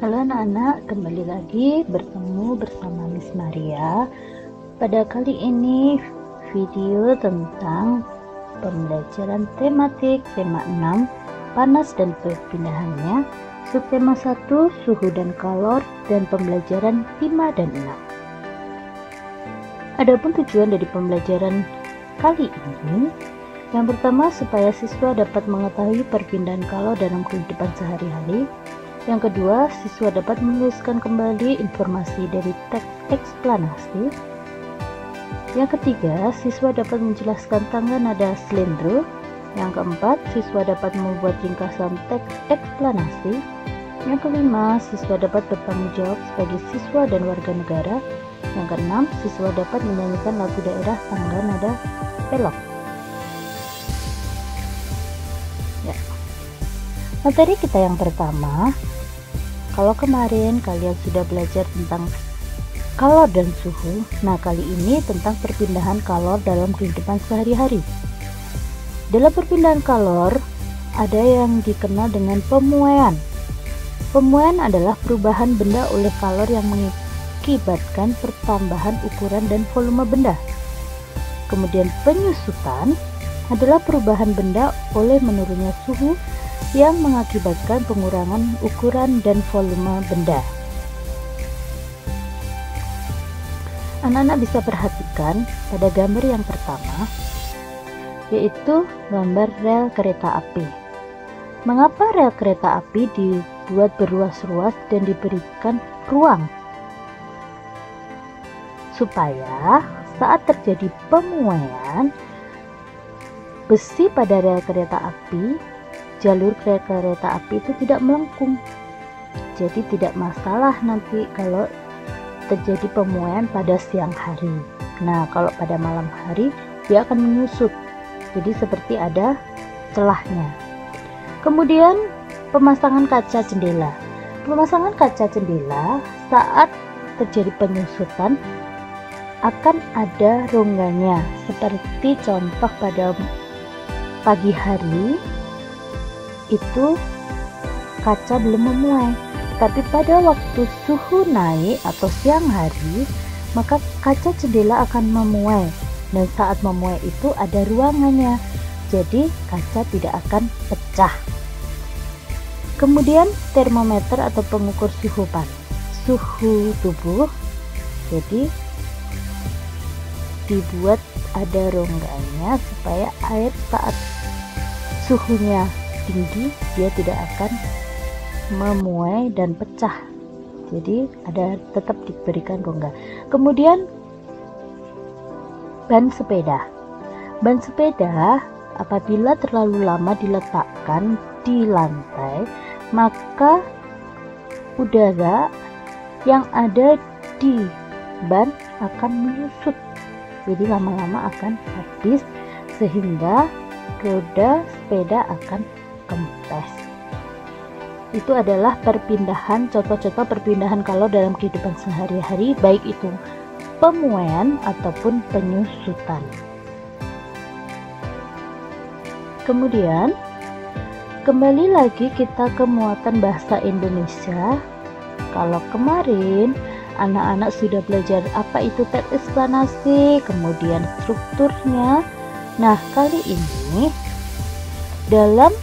Halo anak-anak, kembali lagi bertemu bersama Miss Maria. Pada kali ini video tentang pembelajaran tematik tema 6, panas dan perpindahannya, subtema 1, suhu dan kalor, dan pembelajaran 5 dan 6. Adapun tujuan dari pembelajaran kali ini, yang pertama supaya siswa dapat mengetahui perpindahan kalor dalam kehidupan sehari-hari. Yang kedua, siswa dapat menuliskan kembali informasi dari teks eksplanasi. Yang ketiga, siswa dapat menjelaskan tangga nada slendro. Yang keempat, siswa dapat membuat ringkasan teks eksplanasi. Yang kelima, siswa dapat bertanggung jawab sebagai siswa dan warga negara. Yang keenam, siswa dapat menyanyikan lagu daerah tangga nada pelok. Materi kita yang pertama, kalau kemarin kalian sudah belajar tentang kalor dan suhu, nah kali ini tentang perpindahan kalor dalam kehidupan sehari-hari. Dalam perpindahan kalor, ada yang dikenal dengan pemuaian. Pemuaian adalah perubahan benda oleh kalor yang mengakibatkan pertambahan ukuran dan volume benda. Kemudian penyusutan adalah perubahan benda oleh menurunnya suhu yang mengakibatkan pengurangan ukuran dan volume benda. Anak-anak bisa perhatikan pada gambar yang pertama, yaitu gambar rel kereta api. Mengapa rel kereta api dibuat berruas-ruas dan diberikan ruang? Supaya saat terjadi pemuaian, besi pada rel kereta api, jalur kereta api itu tidak melengkung. Jadi tidak masalah nanti kalau terjadi pemuaian pada siang hari. Nah, kalau pada malam hari dia akan menyusut. Jadi seperti ada celahnya. Kemudian pemasangan kaca jendela. Pemasangan kaca jendela saat terjadi penyusutan akan ada rongganya. Seperti contoh pada pagi hari itu kaca belum memuai, tapi pada waktu suhu naik atau siang hari, maka kaca jendela akan memuai, dan saat memuai itu ada ruangannya, jadi kaca tidak akan pecah. Kemudian termometer atau pengukur suhu tubuh, jadi dibuat ada rongganya supaya air saat suhunya tinggi dia tidak akan memuai dan pecah, jadi ada tetap diberikan rongga. Kemudian ban sepeda apabila terlalu lama diletakkan di lantai, maka udara yang ada di ban akan menyusut, jadi lama-lama akan habis sehingga roda sepeda akan kempes. Itu adalah contoh-contoh perpindahan kalor dalam kehidupan sehari-hari, baik itu pemuaian ataupun penyusutan. Kemudian kembali lagi kita ke muatan bahasa Indonesia. Kalau kemarin anak-anak sudah belajar apa itu teks eksplanasi, kemudian strukturnya. Nah, kali ini dalam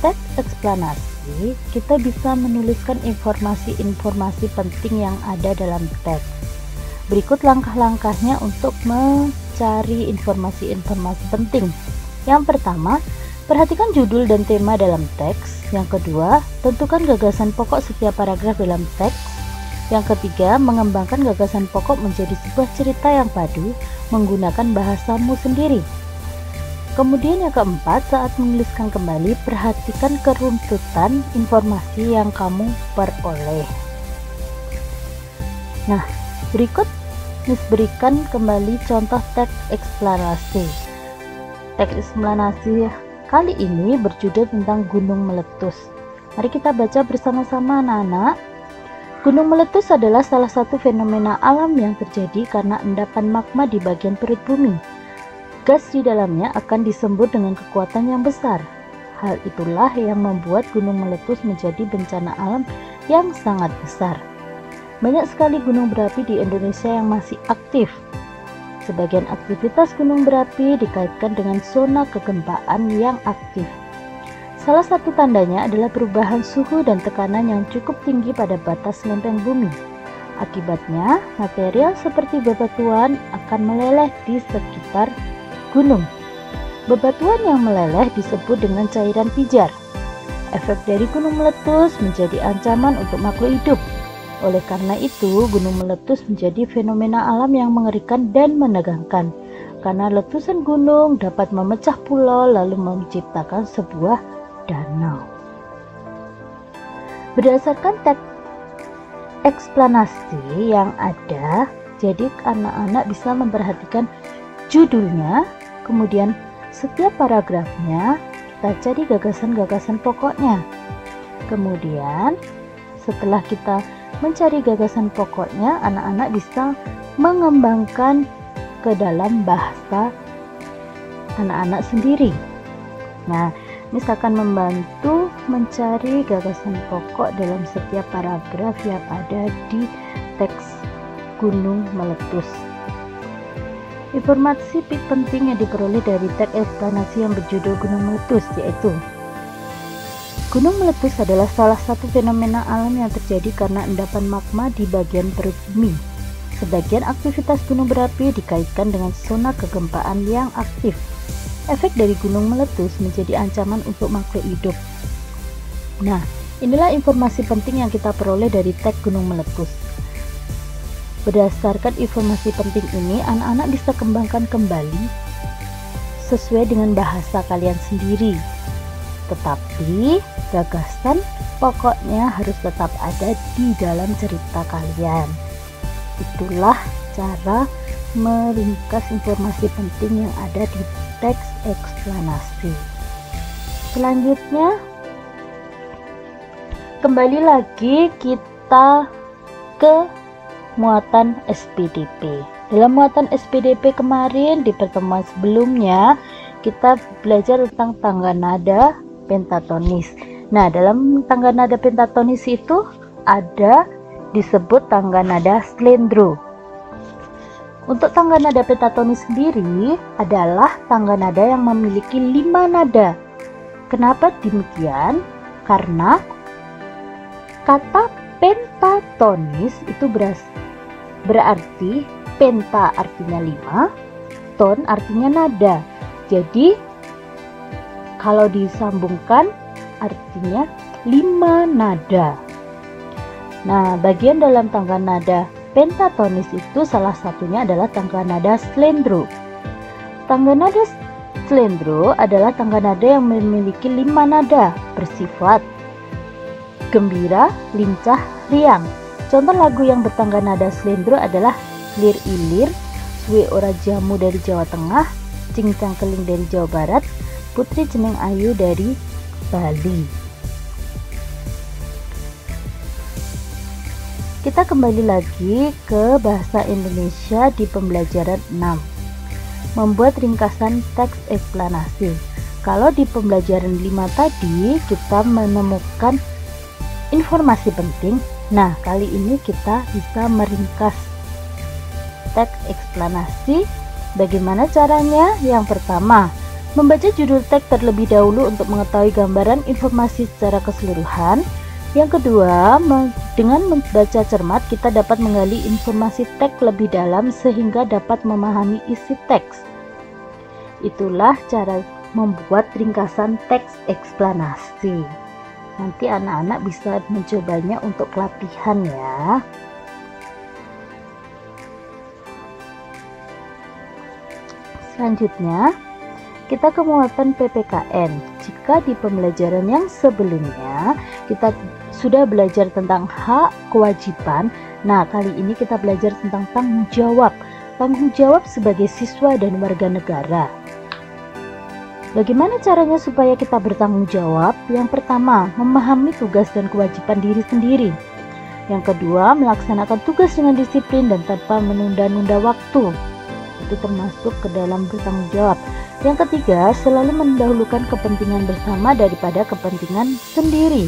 teks eksplanasi kita bisa menuliskan informasi-informasi penting yang ada dalam teks. Berikut langkah-langkahnya untuk mencari informasi-informasi penting. Yang pertama, perhatikan judul dan tema dalam teks. Yang kedua, tentukan gagasan pokok setiap paragraf dalam teks. Yang ketiga, mengembangkan gagasan pokok menjadi sebuah cerita yang padu menggunakan bahasamu sendiri. Kemudian yang keempat, saat menuliskan kembali, perhatikan keruntutan informasi yang kamu peroleh. Nah, berikut Miss berikan kembali contoh teks eksplanasi. Teks eksplanasi kali ini berjudul tentang gunung meletus. Mari kita baca bersama-sama anak-anak. Gunung meletus adalah salah satu fenomena alam yang terjadi karena endapan magma di bagian perut bumi. Gas di dalamnya akan disembur dengan kekuatan yang besar. Hal itulah yang membuat gunung meletus menjadi bencana alam yang sangat besar. Banyak sekali gunung berapi di Indonesia yang masih aktif. Sebagian aktivitas gunung berapi dikaitkan dengan zona kegempaan yang aktif. Salah satu tandanya adalah perubahan suhu dan tekanan yang cukup tinggi pada batas lempeng bumi. Akibatnya, material seperti bebatuan akan meleleh di sekitar gunung. Bebatuan yang meleleh disebut dengan cairan pijar. Efek dari gunung meletus menjadi ancaman untuk makhluk hidup. Oleh karena itu, gunung meletus menjadi fenomena alam yang mengerikan dan menegangkan. Karena letusan gunung dapat memecah pulau lalu menciptakan sebuah danau. Berdasarkan teks eksplanasi yang ada, jadi anak-anak bisa memperhatikan judulnya, kemudian setiap paragrafnya kita cari gagasan-gagasan pokoknya. Kemudian setelah kita mencari gagasan pokoknya, anak-anak bisa mengembangkan ke dalam bahasa anak-anak sendiri. Nah, misalkan membantu mencari gagasan pokok dalam setiap paragraf yang ada di teks gunung meletus. Informasi penting yang diperoleh dari teks eksplanasi yang berjudul gunung meletus, yaitu gunung meletus adalah salah satu fenomena alam yang terjadi karena endapan magma di bagian perut bumi. Sebagian aktivitas gunung berapi dikaitkan dengan zona kegempaan yang aktif. Efek dari gunung meletus menjadi ancaman untuk makhluk hidup. Nah, inilah informasi penting yang kita peroleh dari teks gunung meletus. Berdasarkan informasi penting ini, anak-anak bisa kembangkan kembali sesuai dengan bahasa kalian sendiri. Tetapi gagasan pokoknya harus tetap ada di dalam cerita kalian. Itulah cara meringkas informasi penting yang ada di teks eksplanasi. Selanjutnya, kembali lagi kita ke muatan SPDP. Dalam muatan SPDP kemarin di pertemuan sebelumnya kita belajar tentang tangga nada pentatonis. Nah, dalam tangga nada pentatonis itu ada disebut tangga nada slendro. Untuk tangga nada pentatonis sendiri adalah tangga nada yang memiliki 5 nada. Kenapa demikian? Karena kata pentatonis itu berarti penta artinya 5, ton artinya nada. Jadi kalau disambungkan artinya 5 nada. Nah, bagian dalam tangga nada pentatonis itu salah satunya adalah tangga nada slendro. Tangga nada slendro adalah tangga nada yang memiliki 5 nada bersifat gembira, lincah, riang. Contoh lagu yang bertangga nada slendro adalah Lir Ilir, Suwe Ora Jamu dari Jawa Tengah, Cincang Keling dari Jawa Barat, Putri Ceneng Ayu dari Bali. Kita kembali lagi ke bahasa Indonesia di pembelajaran 6. Membuat ringkasan teks eksplanasi. Kalau di pembelajaran 5 tadi kita menemukan informasi penting. Nah, kali ini kita bisa meringkas teks eksplanasi. Bagaimana caranya? Yang pertama, membaca judul teks terlebih dahulu untuk mengetahui gambaran informasi secara keseluruhan. Yang kedua, dengan membaca cermat kita dapat menggali informasi teks lebih dalam sehingga dapat memahami isi teks. Itulah cara membuat ringkasan teks eksplanasi. Nanti anak-anak bisa mencobanya untuk pelatihan ya. Selanjutnya, kita ke muatan PPKN. Jika di pembelajaran yang sebelumnya kita sudah belajar tentang hak kewajiban, nah kali ini kita belajar tentang tanggung jawab. Tanggung jawab sebagai siswa dan warga negara. Bagaimana caranya supaya kita bertanggung jawab? Yang pertama, memahami tugas dan kewajiban diri sendiri. Yang kedua, melaksanakan tugas dengan disiplin dan tanpa menunda-nunda waktu. Itu termasuk ke dalam bertanggung jawab. Yang ketiga, selalu mendahulukan kepentingan bersama daripada kepentingan sendiri.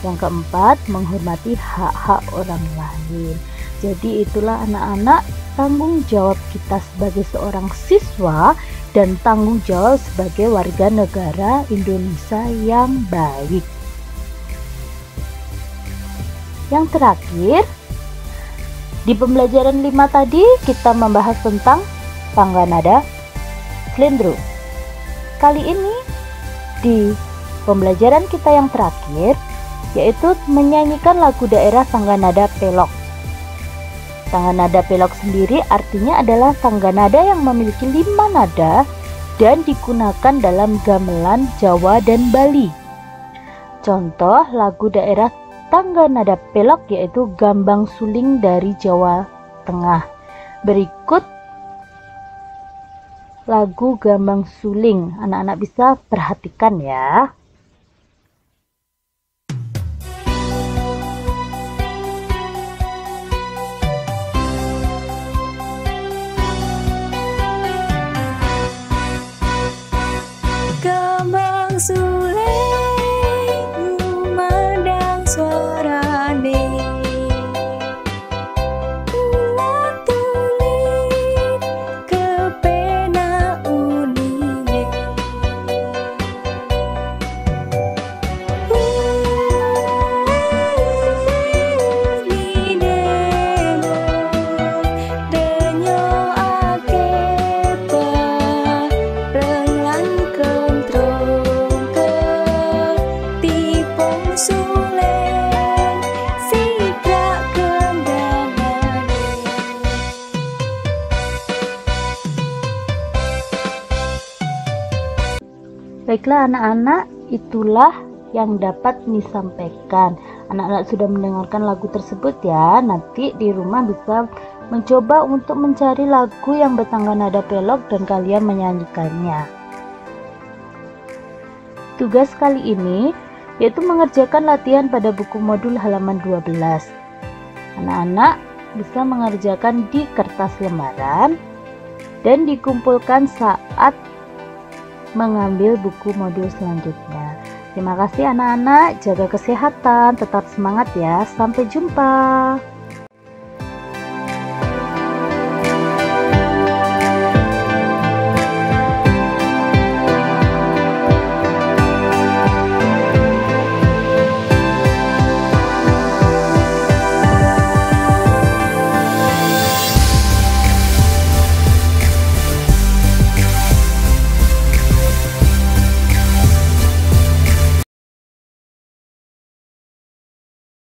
Yang keempat, menghormati hak-hak orang lain. Jadi itulah anak-anak tanggung jawab kita sebagai seorang siswa dan tanggung jawab sebagai warga negara Indonesia yang baik. Yang terakhir, di pembelajaran 5 tadi kita membahas tentang tangga nada slendro. Kali ini di pembelajaran kita yang terakhir, yaitu menyanyikan lagu daerah tangga nada pelok. Tangga nada pelok sendiri artinya adalah tangga nada yang memiliki 5 nada dan digunakan dalam gamelan Jawa dan Bali. Contoh lagu daerah tangga nada pelok yaitu Gambang Suling dari Jawa Tengah. Berikut lagu Gambang Suling, anak-anak bisa perhatikan ya. Gambang Suling memandang suarane, ulah tulis kepena unine. Unine denyo ake barengan kentrong ke tipong Suling sigrak kendangane. Baiklah anak-anak, itulah yang dapat disampaikan. Anak-anak sudah mendengarkan lagu tersebut ya. Nanti di rumah bisa mencoba untuk mencari lagu yang bertangga nada pelok dan kalian menyanyikannya. Tugas kali ini yaitu mengerjakan latihan pada buku modul halaman 12. Anak-anak bisa mengerjakan di kertas lembaran dan dikumpulkan saat mengambil buku modul selanjutnya. Terima kasih anak-anak, jaga kesehatan, tetap semangat ya. Sampai jumpa.